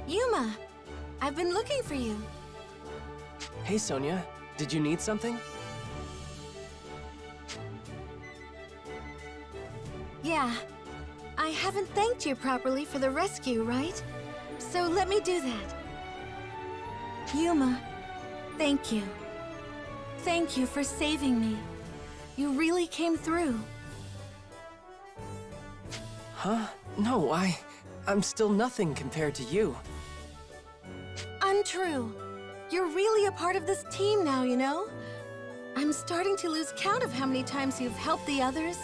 Yuma! I've been looking for you. Hey, Sonia. Did you need something? Yeah. I haven't thanked you properly for the rescue, right? So let me do that. Yuma, thank you. Thank you for saving me. You really came through. Huh? No, I'm still nothing compared to you. Untrue. You're really a part of this team now, you know? I'm starting to lose count of how many times you've helped the others,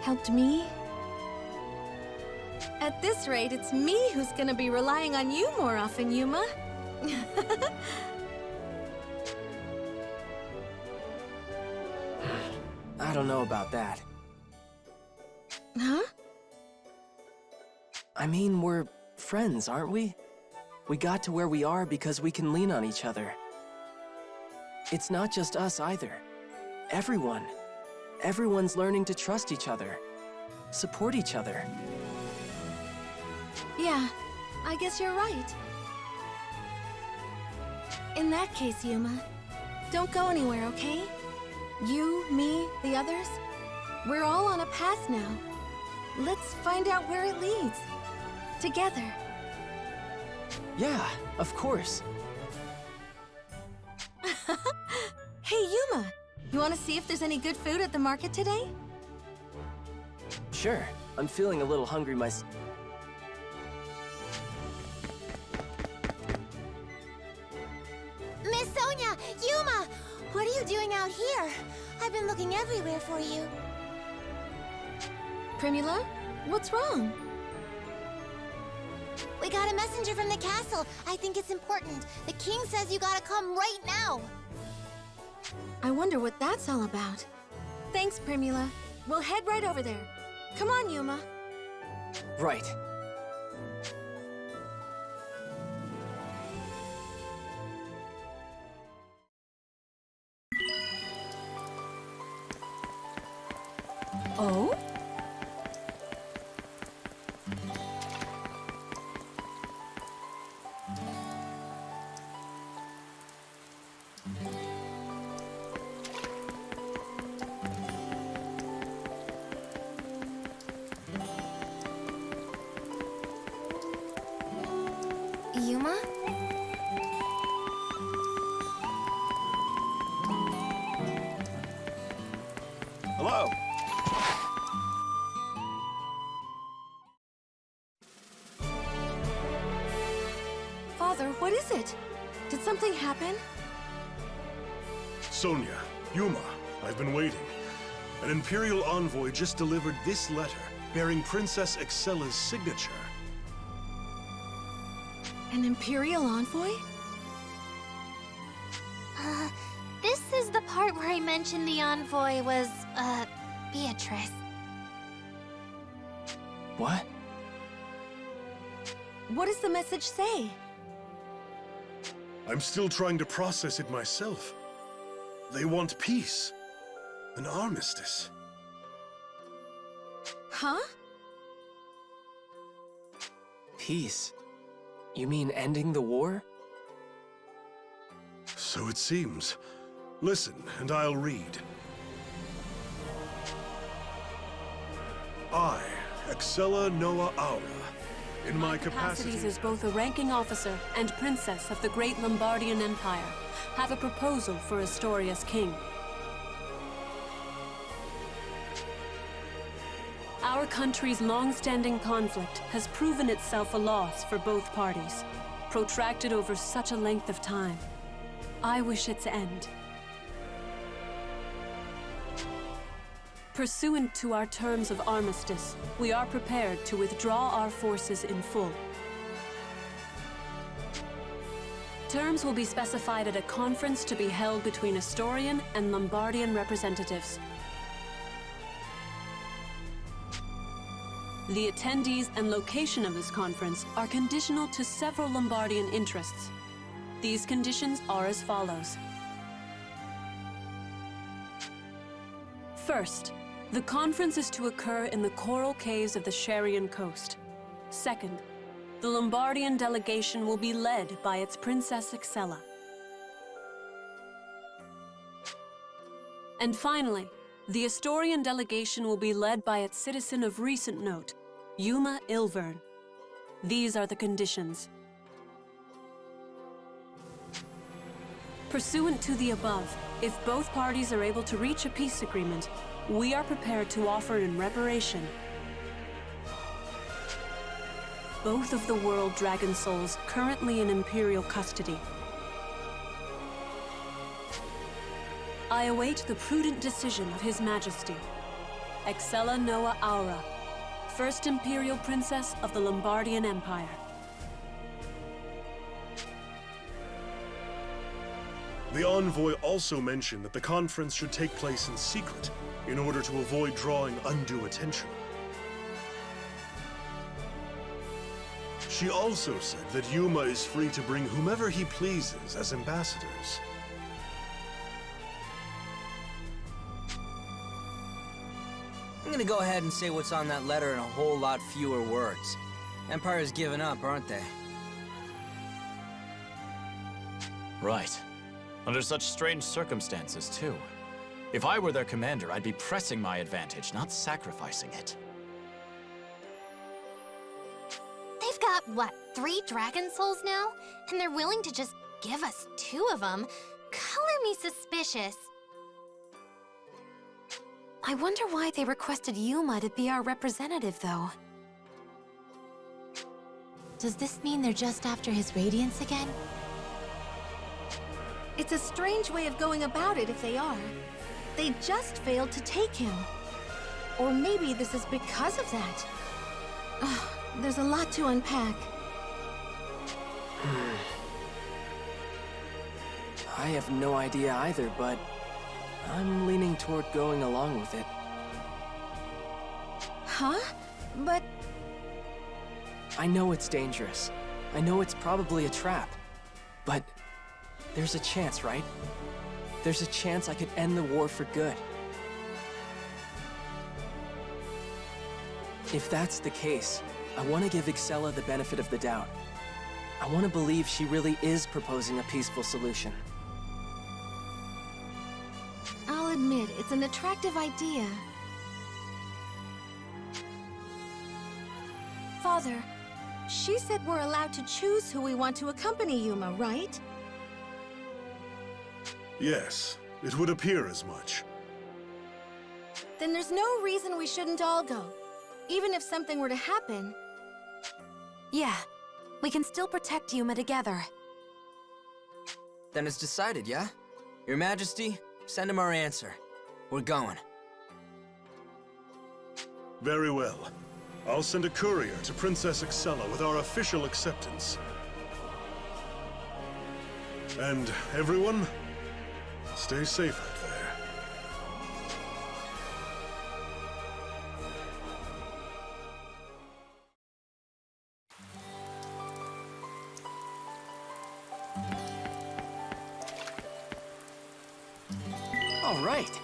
helped me. At this rate, it's me who's gonna be relying on you more often, Yuma. I don't know about that. Huh? I mean, we're friends, aren't we? We got to where we are because we can lean on each other. It's not just us either. Everyone. Everyone's learning to trust each other, support each other. Yeah, I guess you're right. In that case, Yuma, don't go anywhere, okay? You, me, the others, we're all on a path now. Let's find out where it leads. Together. Yeah, of course. Hey, Yuma! You want to see if there's any good food at the market today? Sure. I'm feeling a little hungry myself. Miss Sonia! Yuma! What are you doing out here? I've been looking everywhere for you. Primula, what's wrong? We got a messenger from the castle. I think it's important. The king says you gotta come right now. I wonder what that's all about. Thanks, Primula. We'll head right over there. Come on, Yuma. Right. Oh? Yuma? Hello. Father, what is it? Did something happen? Sonia, Yuma, I've been waiting. An Imperial envoy just delivered this letter, bearing Princess Excella's signature. An Imperial envoy? This is the part where I mentioned the envoy was, Beatrice. What? What does the message say? I'm still trying to process it myself. They want peace. An armistice. Huh? Peace? You mean ending the war? So it seems. Listen, and I'll read. I, Excella Noah Aura, in my Capacities capacity as both a ranking officer and princess of the great Lombardian Empire, have a proposal for Astoria's king. Our country's long-standing conflict has proven itself a loss for both parties, protracted over such a length of time. I wish its end. Pursuant to our terms of armistice, we are prepared to withdraw our forces in full. Terms will be specified at a conference to be held between Astorian and Lombardian representatives. The attendees and location of this conference are conditional to several Lombardian interests. These conditions are as follows. First, the conference is to occur in the coral caves of the Sharian coast. Second, The Lombardian delegation will be led by its Princess Excella. And finally, the Astorian delegation will be led by its citizen of recent note, Yuma Ilvern. These are the conditions. Pursuant to the above, if both parties are able to reach a peace agreement, we are prepared to offer in reparation both of the world dragon souls currently in Imperial custody. I await the prudent decision of His Majesty, Excella Noa Aura, First Imperial Princess of the Lombardian Empire. The envoy also mentioned that the conference should take place in secret in order to avoid drawing undue attention. She also said that Yuma is free to bring whomever he pleases as ambassadors. I'm gonna go ahead and say what's on that letter in a whole lot fewer words. Empire's given up, aren't they? Right. Under such strange circumstances, too. If I were their commander, I'd be pressing my advantage, not sacrificing it. They've got, what, 3 dragon souls now? And they're willing to just give us 2 of them? Color me suspicious. I wonder why they requested Yuma to be our representative, though. Does this mean they're just after his radiance again? It's a strange way of going about it if they are. They just failed to take him. Or maybe this is because of that. Ugh, there's a lot to unpack. I have no idea either, but I'm leaning toward going along with it. Huh? But... I know it's dangerous. I know it's probably a trap. But there's a chance, right? There's a chance I could end the war for good. If that's the case, I want to give Excella the benefit of the doubt. I want to believe she really is proposing a peaceful solution. I'll admit, it's an attractive idea. Father, she said we're allowed to choose who we want to accompany Yuma, right? Yes, it would appear as much. Then there's no reason we shouldn't all go. Even if something were to happen. Yeah, we can still protect Yuma together. Then it's decided, yeah? Your Majesty, send him our answer. We're going. Very well. I'll send a courier to Princess Excella with our official acceptance. And everyone, stay safe out there. All right.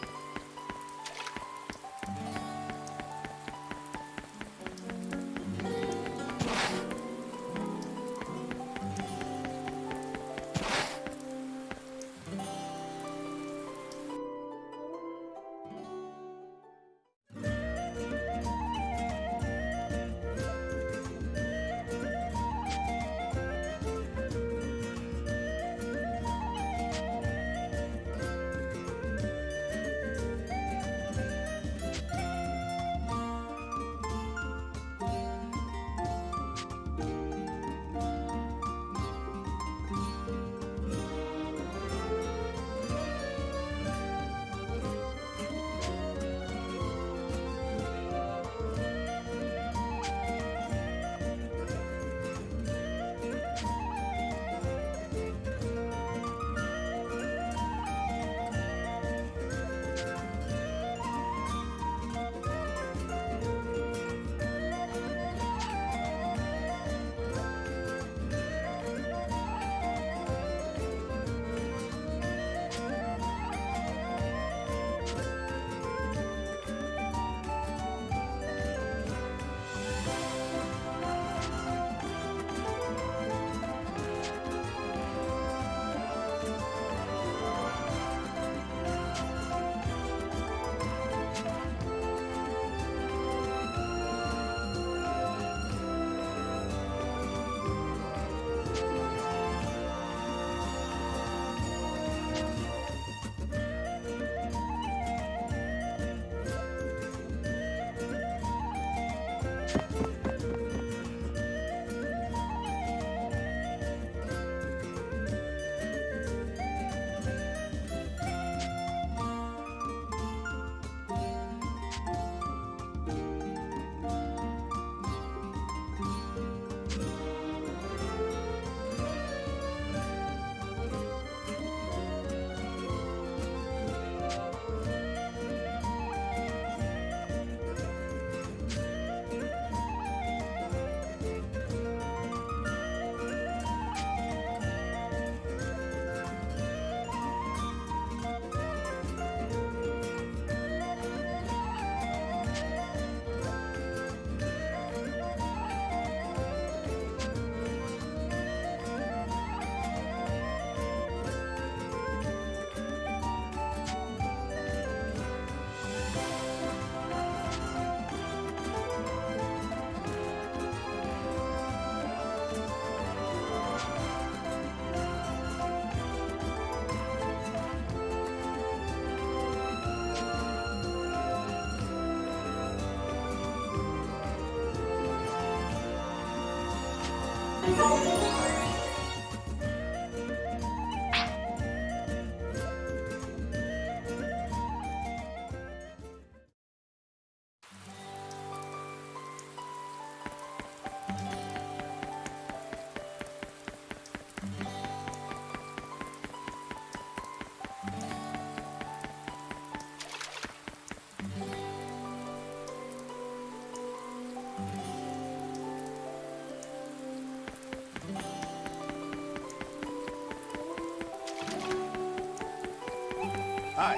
Hi.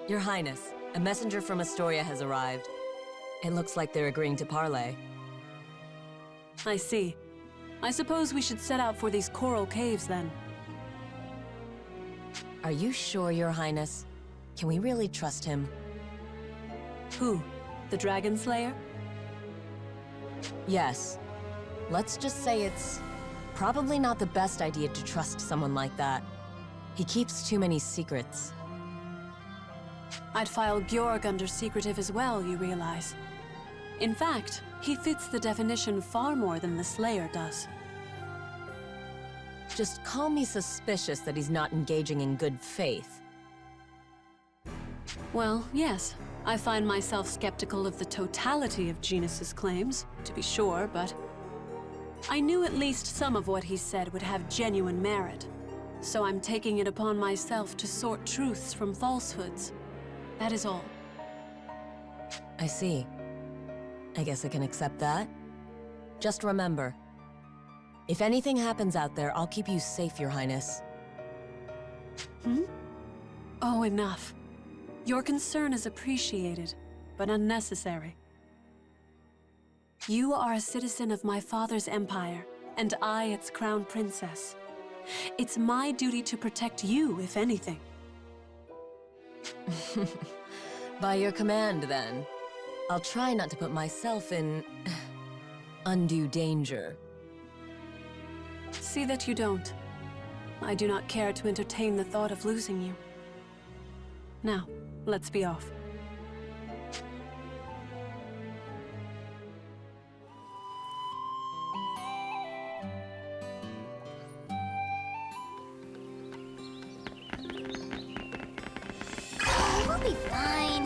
Your Highness, a messenger from Astoria has arrived. It looks like they're agreeing to parley. I see. I suppose we should set out for these coral caves then. Are you sure, Your Highness? Can we really trust him? Who? The Dragon Slayer? Yes. Let's just say it's probably not the best idea to trust someone like that. He keeps too many secrets. I'd file Georg under secretive as well, you realize. In fact, he fits the definition far more than the Slayer does. Just call me suspicious that he's not engaging in good faith. Well, yes. I find myself skeptical of the totality of Genus's claims, to be sure, but I knew at least some of what he said would have genuine merit. So I'm taking it upon myself to sort truths from falsehoods. That is all. I see. I guess I can accept that. Just remember, if anything happens out there, I'll keep you safe, Your Highness. Hmm? Oh, enough. Your concern is appreciated, but unnecessary. You are a citizen of my father's empire, and I its crown princess. It's my duty to protect you, if anything. By your command, then. I'll try not to put myself in undue danger. See that you don't. I do not care to entertain the thought of losing you. Now, let's be off. Oh, we'll be fine.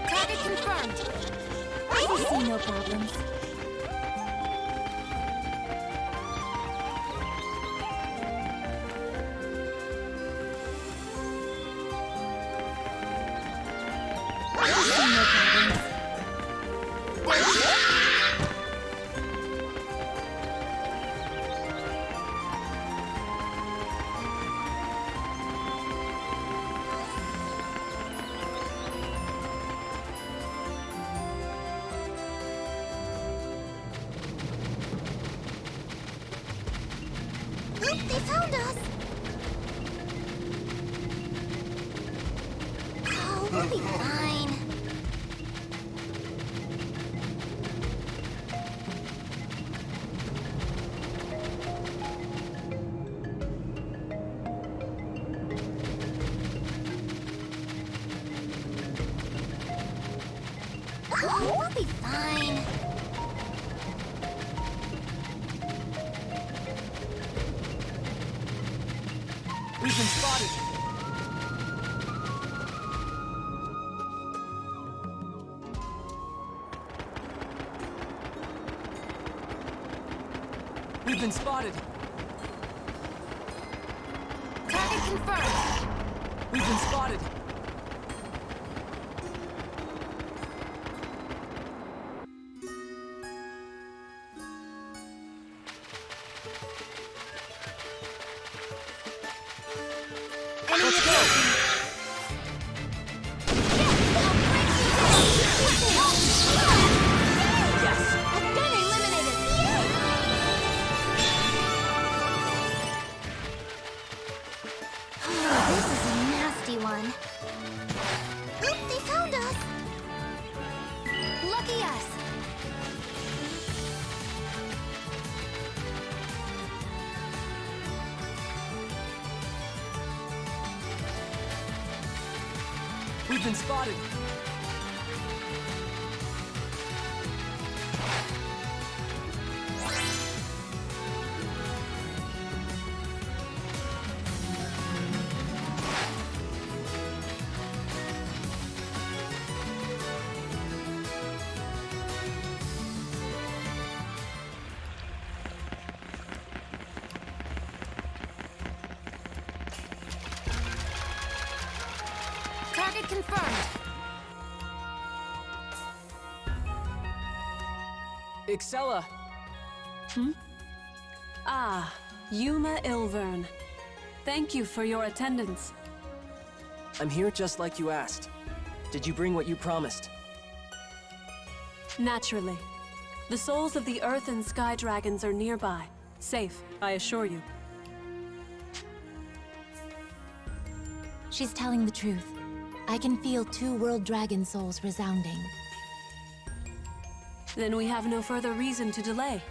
Target confirmed. I see no problems. They found us! Oh, we'll be fine. Oh, we'll be fine. We've been spotted! We've been spotted! Target confirmed. We've been spotted! Let's go! Yes! Again eliminated! Oh, this is a nasty one. Lucky us! We've been spotted. Target confirmed. Excella! Ah, Yuma Ilvern. Thank you for your attendance. I'm here just like you asked. Did you bring what you promised? Naturally. The souls of the Earth and Sky Dragons are nearby. Safe, I assure you. She's telling the truth. I can feel 2 world dragon souls resounding. Then we have no further reason to delay.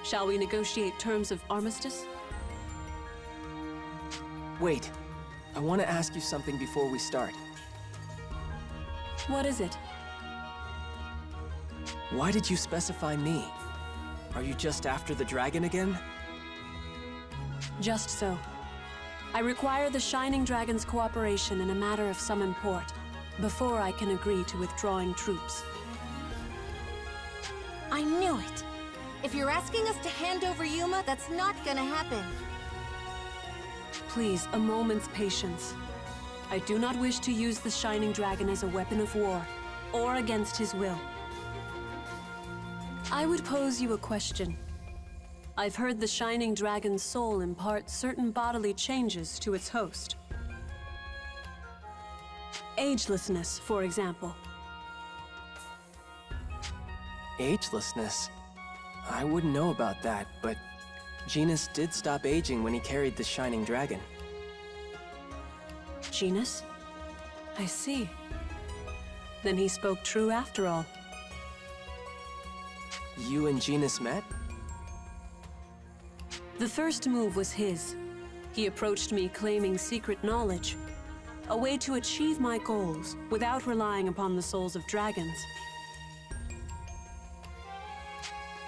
Shall we negotiate terms of armistice? Wait. I want to ask you something before we start. What is it? Why did you specify me? Are you just after the dragon again? Just so. I require the Shining Dragon's cooperation in a matter of some import, before I can agree to withdrawing troops. I knew it! If you're asking us to hand over Yuma, that's not gonna happen. Please, a moment's patience. I do not wish to use the Shining Dragon as a weapon of war, or against his will. I would pose you a question. I've heard the Shining Dragon's soul impart certain bodily changes to its host. Agelessness, for example. Agelessness? I wouldn't know about that, but Genus did stop aging when he carried the Shining Dragon. Genus? I see. Then he spoke true after all. You and Genus met? The first move was his. He approached me claiming secret knowledge. A way to achieve my goals without relying upon the souls of dragons.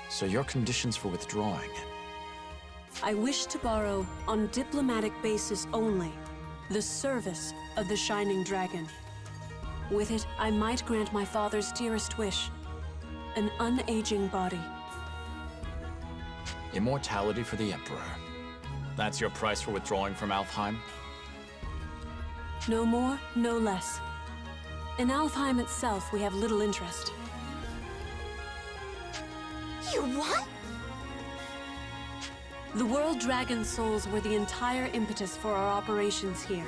So your conditions for withdrawing? I wish to borrow, on diplomatic basis only, the service of the Shining Dragon. With it, I might grant my father's dearest wish. An unaging body. Immortality for the Emperor. That's your price for withdrawing from Alfheim? No more, no less. In Alfheim itself, we have little interest. You what? The World Dragon souls were the entire impetus for our operations here.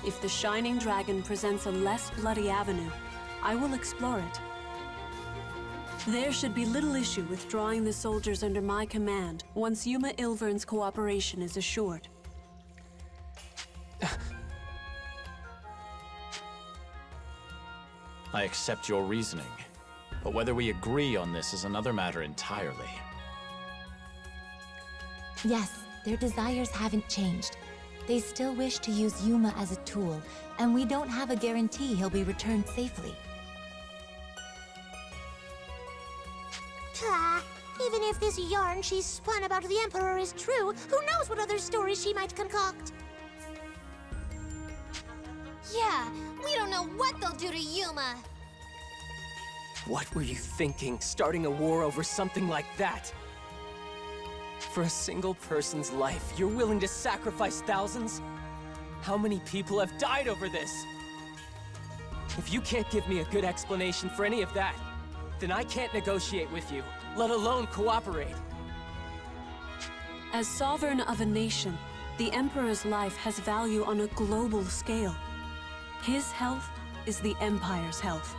If the Shining Dragon presents a less bloody avenue, I will explore it. There should be little issue with drawing the soldiers under my command once Yuma Ilvern's cooperation is assured. I accept your reasoning, but whether we agree on this is another matter entirely. Yes, their desires haven't changed. They still wish to use Yuma as a tool, and we don't have a guarantee he'll be returned safely. Even if this yarn she's spun about the Emperor is true, who knows what other stories she might concoct? Yeah, we don't know what they'll do to Yuma. What were you thinking, starting a war over something like that? For a single person's life, you're willing to sacrifice thousands? How many people have died over this? If you can't give me a good explanation for any of that, then I can't negotiate with you, let alone cooperate. As sovereign of a nation, the Emperor's life has value on a global scale. His health is the Empire's health.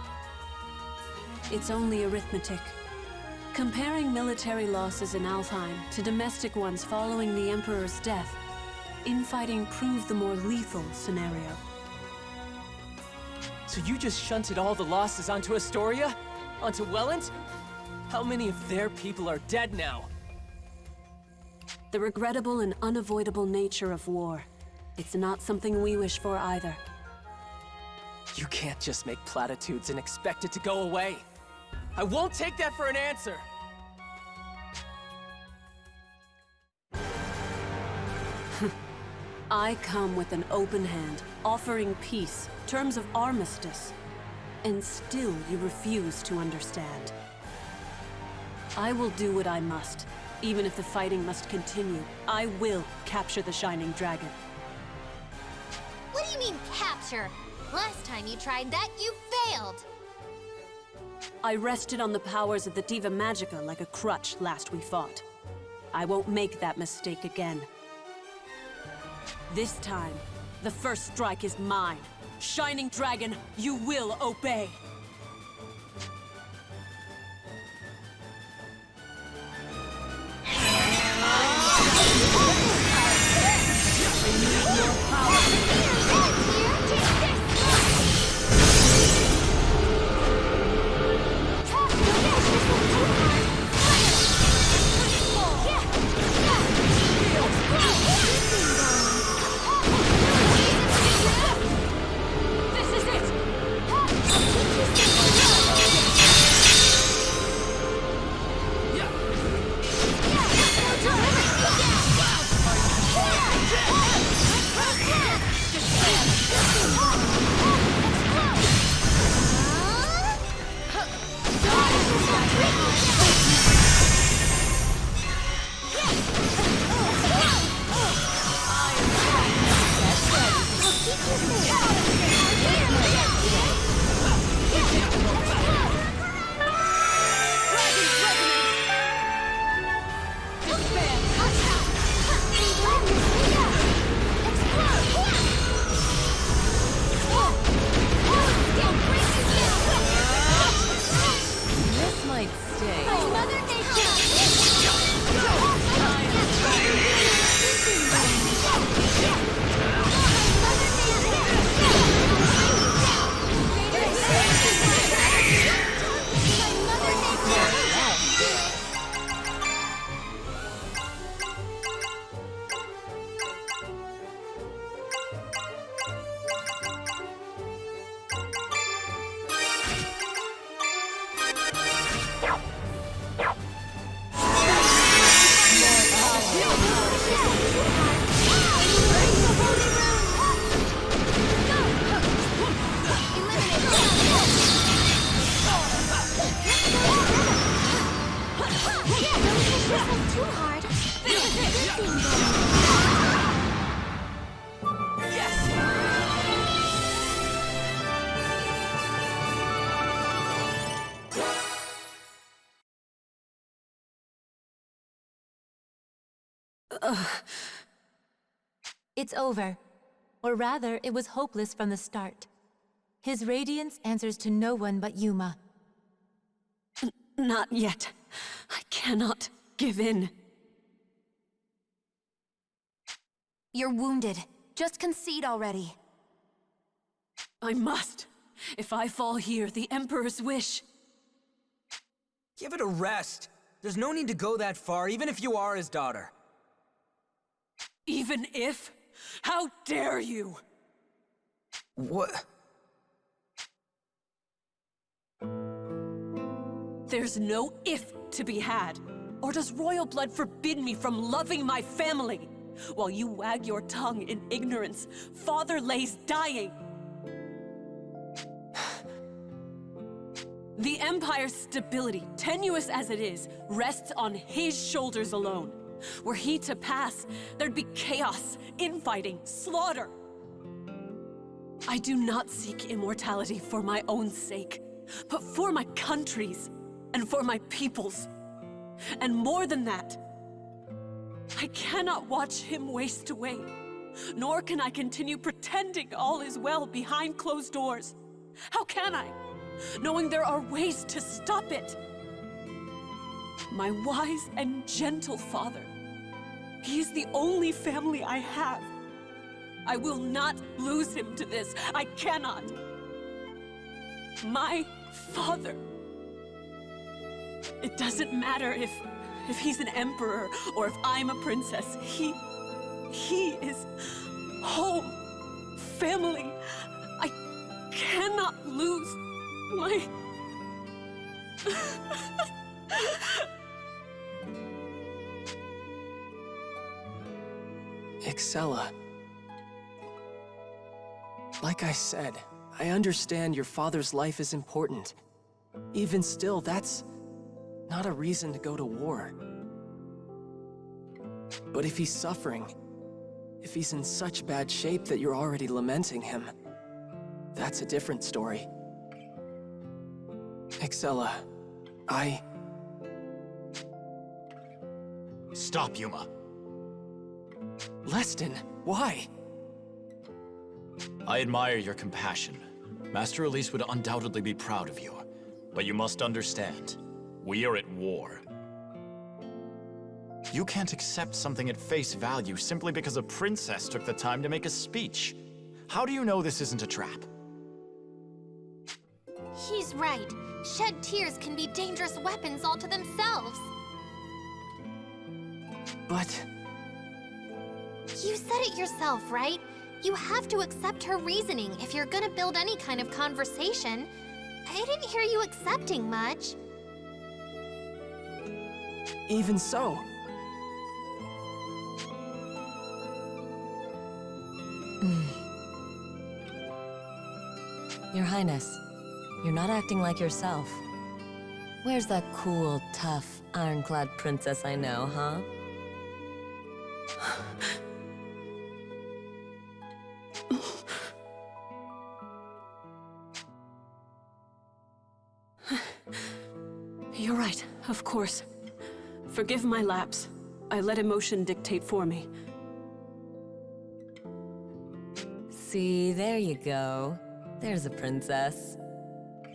It's only arithmetic. Comparing military losses in Alfheim to domestic ones following the Emperor's death, infighting proved the more lethal scenario. So you just shunted all the losses onto Astoria? Onto Welland? How many of their people are dead now? The regrettable and unavoidable nature of war. It's not something we wish for either. You can't just make platitudes and expect it to go away. I won't take that for an answer! I come with an open hand, offering peace, terms of armistice. And still you refuse to understand. I will do what I must. Even if the fighting must continue, I will capture the Shining Dragon. What do you mean, capture? Last time you tried that, you failed! I rested on the powers of the Diva Magica like a crutch last we fought. I won't make that mistake again. This time, the first strike is mine. Shining Dragon, you will obey! It's over. Or rather, it was hopeless from the start. His radiance answers to no one but Yuma. Not yet. I cannot give in. You're wounded. Just concede already. I must. If I fall here, the Emperor's wish. Give it a rest. There's no need to go that far, even if you are his daughter. Even if? How dare you! What? There's no if to be had. Or does royal blood forbid me from loving my family? While you wag your tongue in ignorance, Father lays dying. The Empire's stability, tenuous as it is, rests on his shoulders alone. Were he to pass, there'd be chaos, infighting, slaughter. I do not seek immortality for my own sake, but for my country's, and for my people's. And more than that, I cannot watch him waste away, nor can I continue pretending all is well behind closed doors. How can I, knowing there are ways to stop it? My wise and gentle father, he is the only family I have. I will not lose him to this. I cannot. My father. It doesn't matter if he's an emperor or if I'm a princess. He is home, family. I cannot lose my... Excella. Like I said, I understand your father's life is important. Even still, that's not a reason to go to war. But if he's suffering, if he's in such bad shape that you're already lamenting him, that's a different story. Excella, Stop, Yuma. Leston, why? I admire your compassion. Master Elise would undoubtedly be proud of you. But you must understand, we are at war. You can't accept something at face value simply because a princess took the time to make a speech. How do you know this isn't a trap? He's right. Shed tears can be dangerous weapons all to themselves. But... You said it yourself, right? You have to accept her reasoning if you're gonna build any kind of conversation. I didn't hear you accepting much. even so... Your Highness, you're not acting like yourself. Where's that cool, tough, ironclad princess I know, huh? You're right, of course. Forgive my lapse. I let emotion dictate for me. See, there you go. There's a princess.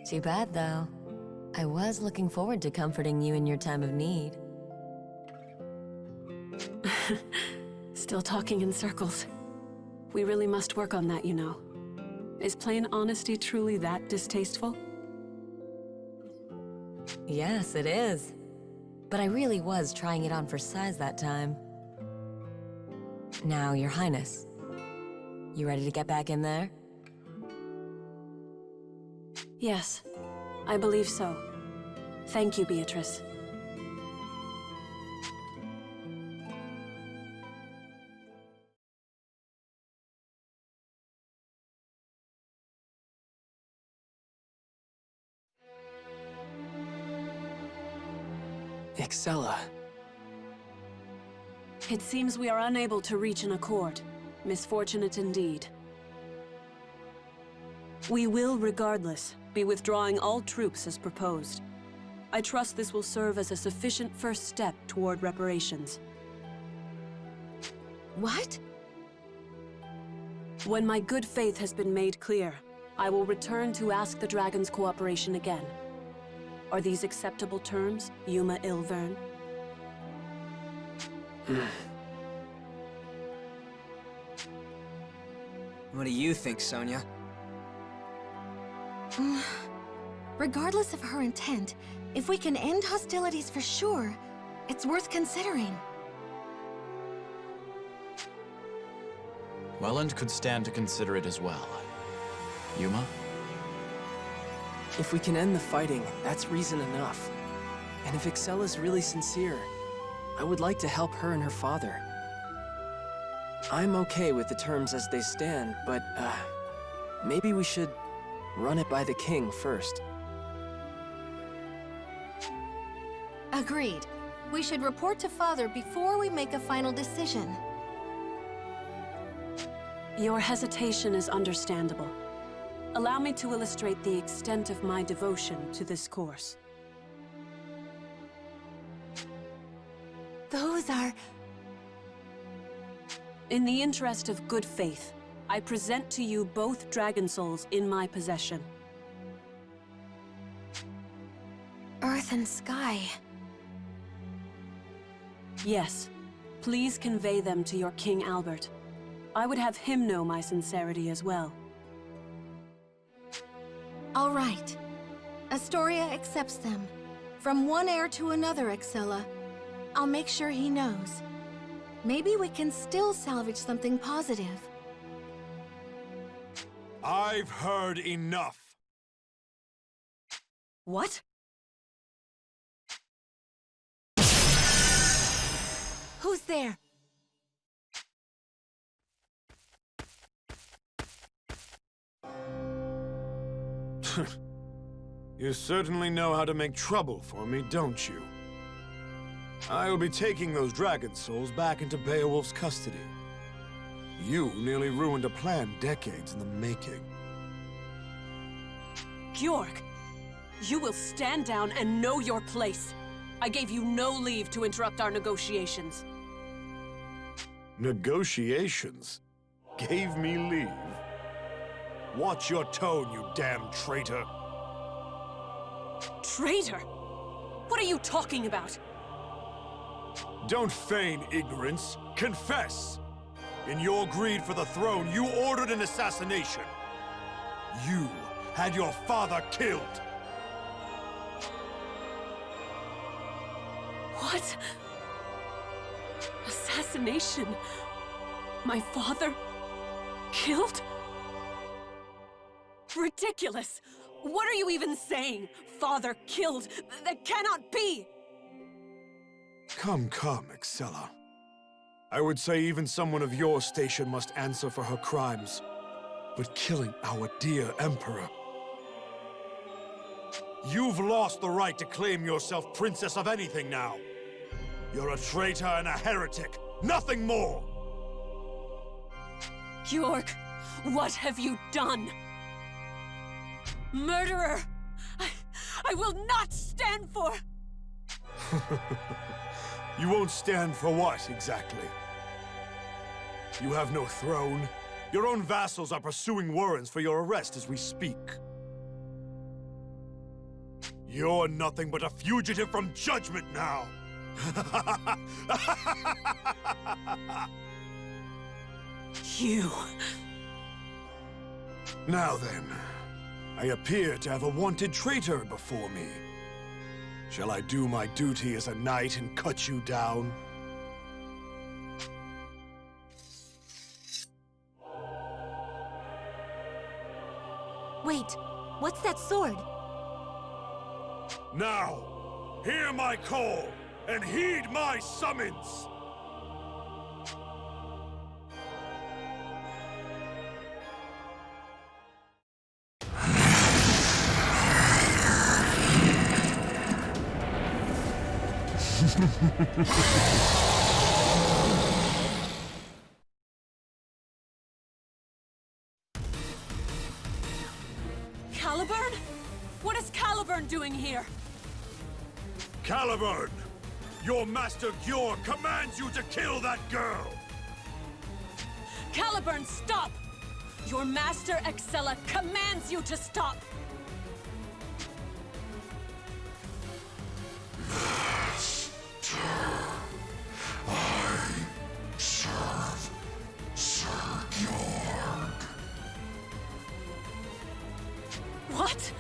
Too bad, though. I was looking forward to comforting you in your time of need. Still talking in circles. We really must work on that, you know. Is plain honesty truly that distasteful? Yes, it is. But I really was trying it on for size that time. Now, Your Highness, you ready to get back in there? Yes, I believe so. Thank you, Beatrice. Excella. It seems we are unable to reach an accord. Misfortunate indeed. We will, regardless, be withdrawing all troops as proposed. I trust this will serve as a sufficient first step toward reparations. What? When my good faith has been made clear, I will return to ask the Dragon's cooperation again. Are these acceptable terms, Yuma Ilvern? What do you think, Sonia? Regardless of her intent, if we can end hostilities for sure, it's worth considering. Welland could stand to consider it as well. Yuma? If we can end the fighting, that's reason enough. And if Excella's really sincere, I would like to help her and her father. I'm okay with the terms as they stand, but, maybe we should run it by the king first. Agreed. We should report to Father before we make a final decision. Your hesitation is understandable. Allow me to illustrate the extent of my devotion to this course. Those are... In the interest of good faith, I present to you both dragon souls in my possession. Earth and sky. Yes, please convey them to your King Albert. I would have him know my sincerity as well. All right. Astoria accepts them. From one heir to another, Excella. I'll make sure he knows. Maybe we can still salvage something positive. I've heard enough. What? Who's there? You certainly know how to make trouble for me, don't you? I'll be taking those dragon souls back into Beowulf's custody. You nearly ruined a plan decades in the making. Georg, you will stand down and know your place. I gave you no leave to interrupt our negotiations. Negotiations? Gave me leave? Watch your tone, you damn traitor! Traitor? What are you talking about? Don't feign ignorance. Confess! In your greed for the throne, you ordered an assassination. You had your father killed. What? Assassination? My father? Killed? Ridiculous! What are you even saying? Father killed? That cannot be! Come, Excella. I would say even someone of your station must answer for her crimes. But killing our dear Emperor... You've lost the right to claim yourself princess of anything now. You're a traitor and a heretic, nothing more! Georg, what have you done? Murderer! I will not stand for... You won't stand for what, exactly? You have no throne. Your own vassals are pursuing warrants for your arrest as we speak. You're nothing but a fugitive from judgment now! You... Now then, I appear to have a wanted traitor before me. Shall I do my duty as a knight and cut you down? Wait, what's that sword? Now, hear my call, and heed my summons! Caliburn? What is Caliburn doing here? Caliburn! Your master Georg commands you to kill that girl! Caliburn, stop! Your master Excella commands you to stop! Sir Georg. What?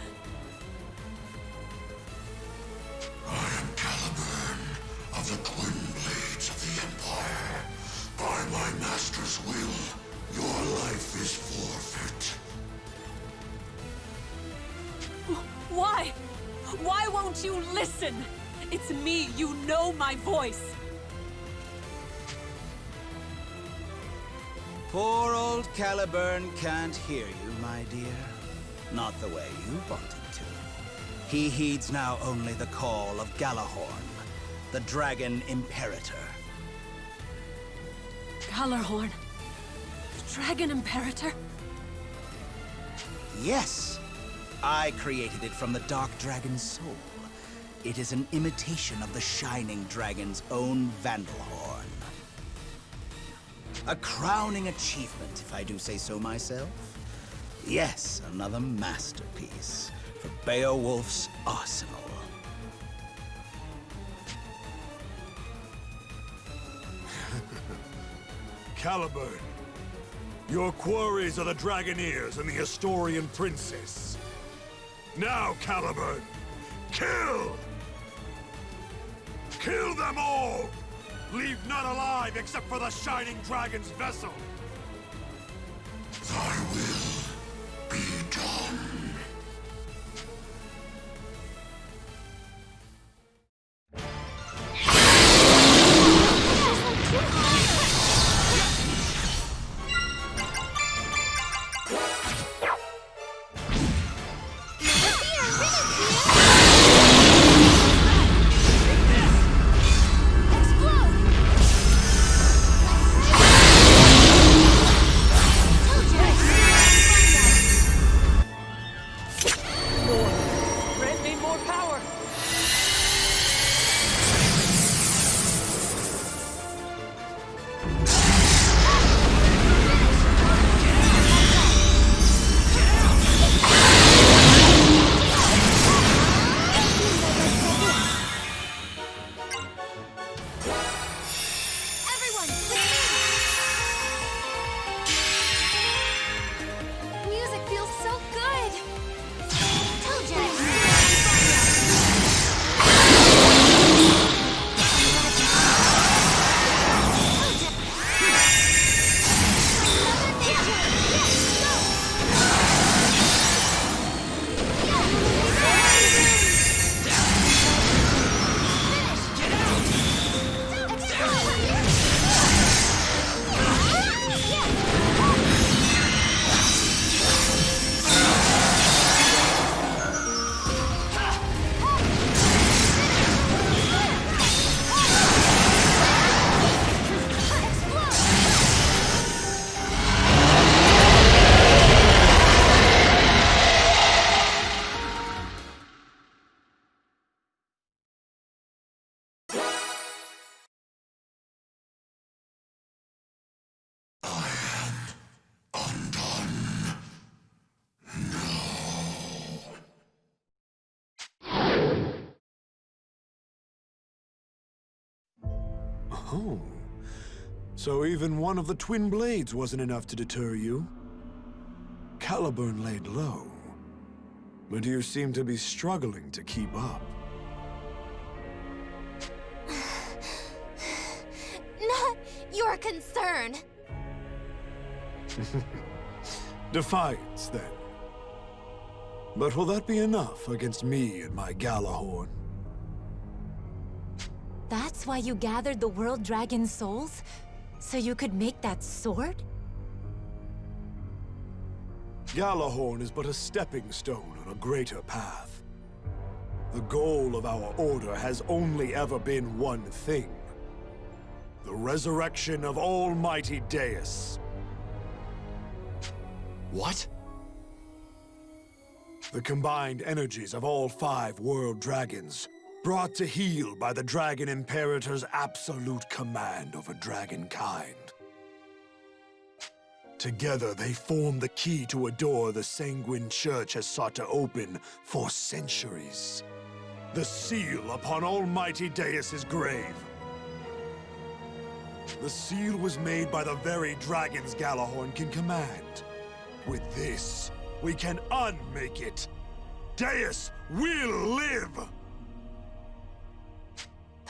I am Caliburn of the Twin Blades of the Empire. By my master's will, your life is forfeit. Why? Why won't you listen? It's me, you know my voice. Poor old Caliburn can't hear you, my dear. Not the way you wanted to. He heeds now only the call of Galahorn, the Dragon Imperator. Galahorn? The Dragon Imperator? Yes! I created it from the Dark Dragon's soul. It is an imitation of the Shining Dragon's own Vandalhorn. A crowning achievement, if I do say so myself. Yes, another masterpiece for Beowulf's arsenal. Caliburn, your quarries are the Dragoneers and the Historian Princess. Now, Caliburn, kill! Kill them all! Leave none alive except for the Shining Dragon's vessel! Thy will be done. Oh. So even one of the twin blades wasn't enough to deter you? Caliburn laid low. But you seem to be struggling to keep up. Not your concern. Defiance, then. But will that be enough against me and my Galahorn? That's why you gathered the World Dragon's souls? So you could make that sword? Galahorn is but a stepping stone on a greater path. The goal of our order has only ever been one thing. The resurrection of Almighty Deus. What? The combined energies of all 5 world dragons, brought to heel by the Dragon Imperator's absolute command over dragonkind. Together, they form the key to a door the Sanguine Church has sought to open for centuries. The seal upon Almighty Deus's grave. The seal was made by the very dragons Galahorn can command. With this, we can unmake it. Deus will live!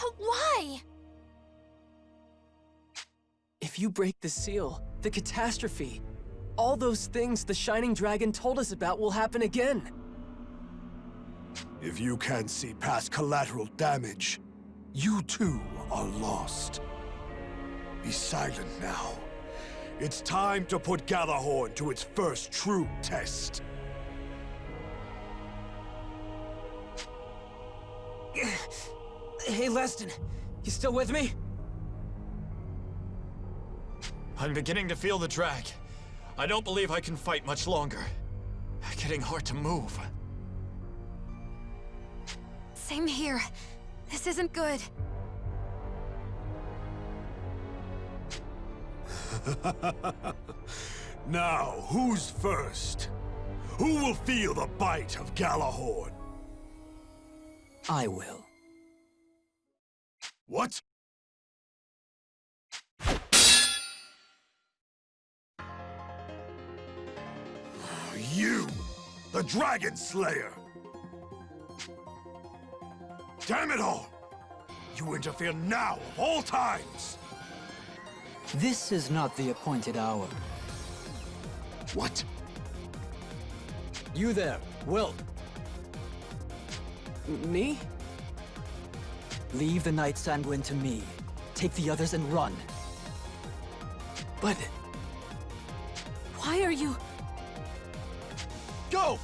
But why? If you break the seal, the catastrophe, all those things the Shining Dragon told us about will happen again. If you can't see past collateral damage, you too are lost. Be silent now. It's time to put Galahorn to its first true test. Hey, Leston, you still with me? I'm beginning to feel the drag. I don't believe I can fight much longer. Getting hard to move. Same here. This isn't good. Now, who's first? Who will feel the bite of Galahorn? I will. What? You, the Dragon Slayer! Damn it all! You interfere now, of all times! This is not the appointed hour. What? You there, Will. Me? Leave the Night Sanguine to me. Take the others and run. But... Why are you... Go!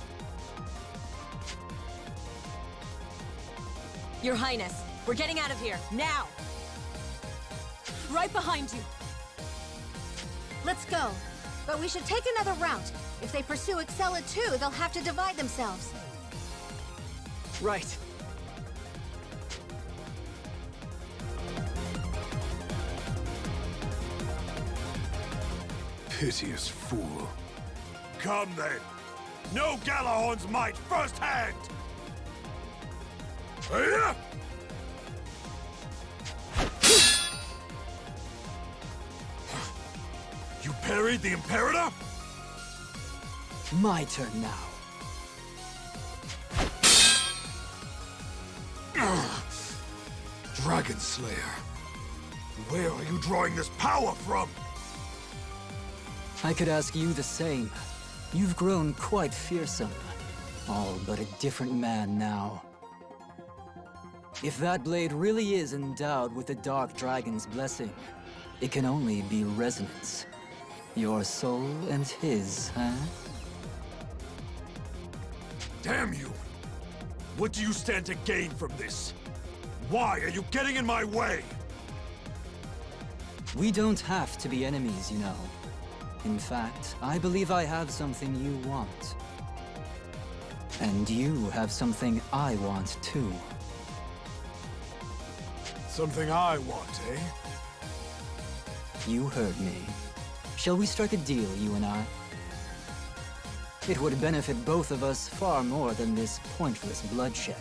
Your Highness, we're getting out of here, now! Right behind you. Let's go. But we should take another route. If they pursue Excella too, they'll have to divide themselves. Right. Piteous fool. Come then! Know Galahorn's might firsthand! Hiya! You parried the Imperator? My turn now. Dragon Slayer. Where are you drawing this power from? I could ask you the same. You've grown quite fearsome. All but a different man now. If that blade really is endowed with the Dark Dragon's blessing, it can only be resonance. Your soul and his, huh? Damn you! What do you stand to gain from this? Why are you getting in my way? We don't have to be enemies, you know. In fact, I believe I have something you want. And you have something I want, too. Something I want, eh? You heard me. Shall we strike a deal, you and I? It would benefit both of us far more than this pointless bloodshed.